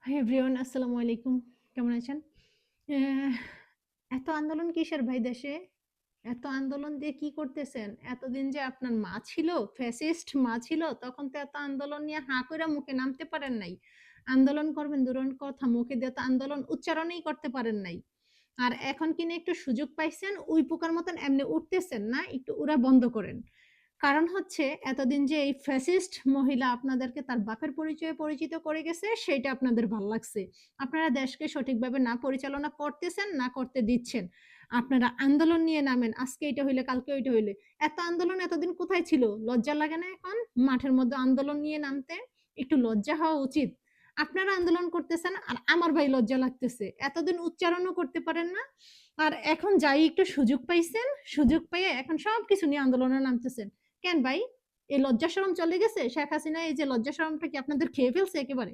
Hi everyone, আসসালামু আলাইকুম। কেমন আছেন? অ্যাহ এত আন্দোলন কিসের ভাই দেশে? এত আন্দোলন দিয়ে কি করতেছেন? এতদিন যে আপনার মা ছিল, ফ্যাসিস্ট মা ছিল, তখন তো এত আন্দোলন নিয়ে হাঁ কইরা মুখে নামতে পারেন নাই। আন্দোলন করবেন দূরের কথা, মুখে দিয়ে তো আন্দোলন উচ্চারণই করতে পারেন নাই। আর এখন কিনা একটু সুযোগ পাইছেন, উই পোকার মতন এমনি উঠতেছেন না, একটু উড়া বন্ধ করেন। কারণ হচ্ছে এতদিন যে এই ফ্যাসিস্ট মহিলা আপনাদেরকে তার বাপের পরিচয়ে পরিচিত করে গেছে, সেইটা আপনাদের ভাল লাগছে। আপনারা দেশকে সঠিকভাবে না পরিচালনা করতেছেন, না করতে দিচ্ছেন। আপনারা আন্দোলন নিয়ে নামেন। আজকে এইটা হইলে, কালকে ওইটা হইলে। এত আন্দোলন এতদিন কোথায় ছিল? লজ্জা লাগে না এখন? মাঠের মধ্যে আন্দোলন নিয়ে নামতে? একটু লজ্জা হওয়া উচিত। আপনারা আন্দোলন করতেছেন আর আমার ভাই লজ্জা লাগতেছে। এতদিন উচ্চারণও করতে পারেন না। আর এখন যাই একটু সুযোগ পাইছেন, সুযোগ পেয়ে এখন সবকিছু নিয়ে আন্দোলনে নামতেছেন। কেন ভাই? এই লজ্জা শরম চলে গেছে? শেখ হাসিনা এই যে লজ্জা শরমটা কি আপনাদের খেয়ে ফেলছে একেবারে?